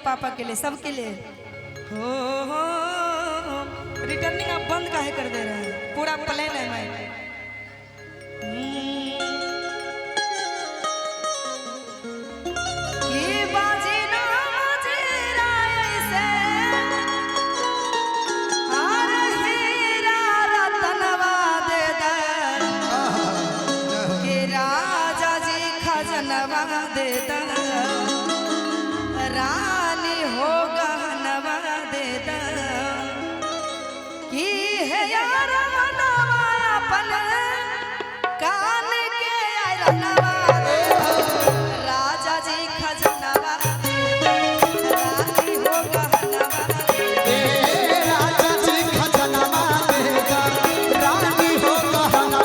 पापा के लिए, सबके लिए। हो रिटर्निंग आप बंद काहे कर दे रहे हैं? पूरा प्लेन है मैं। रानी हो गहनवा देता कि है यार मनवा अपन कान के रनवा राजा जी खजनवा रानी हो गहनवा राजा जी खजनवा देगा रानी हो गहनवा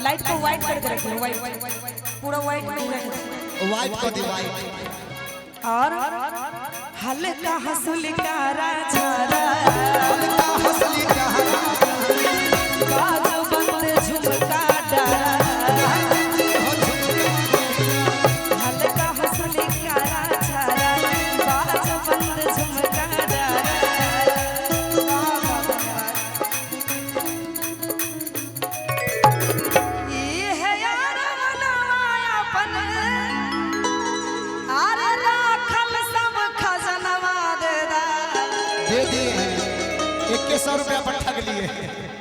लाइट को व्हाइट करके रखिए, व्हाइट पूरा व्हाइट में व्हाइट को दी व्हाइट और हल्का हंसुलिका राजा हल्का हंसुलिका बाग बंद झुमका डारा हल्का हंसुलिका राजा बाग बंद झुमका डारा दे दिए 100 रुपया पर ठग लिए।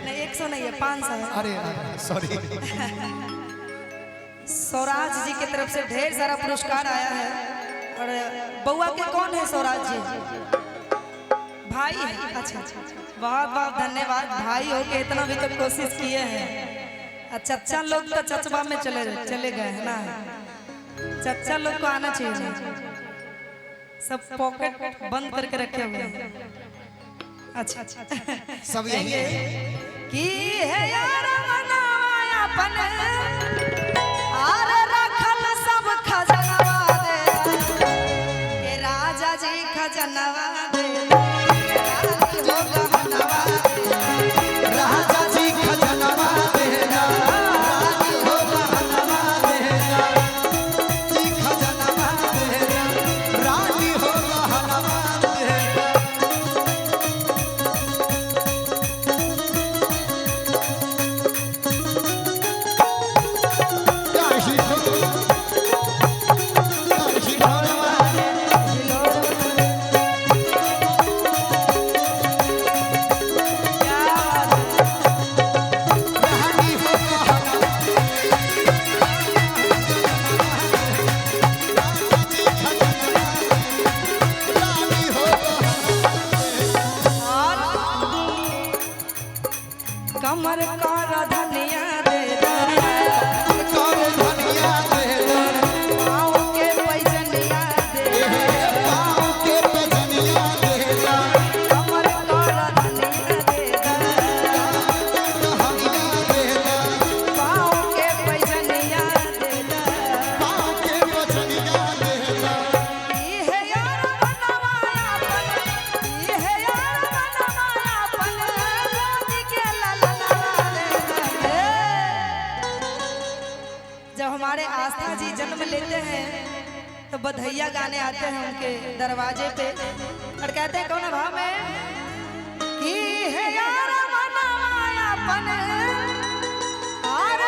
नहीं 100 नहीं है, 500 है। अरे सॉरी। स्वराज जी की तरफ से ढेर सारा पुरस्कार आया है। और बउआ के कौन है? स्वराज जी भाई है। अच्छा बहुत बहुत धन्यवाद भाई हो के इतना भी तो कोशिश किए हैं। चच्चा लोग तो चचबा में चले गए हैं ना। चच्चा लोग को आना चाहिए, सब पॉकेट बंद करके रखे हुए हैं। अच्छा सब यही कि है यार मनवा अपन आर रखल सब खजनवा दे के राजा जी खजनवा दे रानी हो गहनवा दे राजा जी खजनवा देगा रानी हो गहनवा देगा जी खजनवा देगा रानी हो गहनवा देगा। कमर कर धनिया दे कर धनिया दे पाँव के पैजनिया दे पाँव के पैजनिया दे कमर कर धनिया दे धनिया दे पाँव के पैजनिया दे पाँव के पैजनिया दे ये यार मनवा अपन ये यार मनवा अपन रानी के ललनवा दे। जब हमारे आस्था जी जन्म लेते हैं तो बधैया गाने आते हैं उनके दरवाजे पे और कहते हैं कौन भाव में कि है यार मनवा अपन आर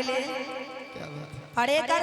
लिए क्या बात है। अरे कर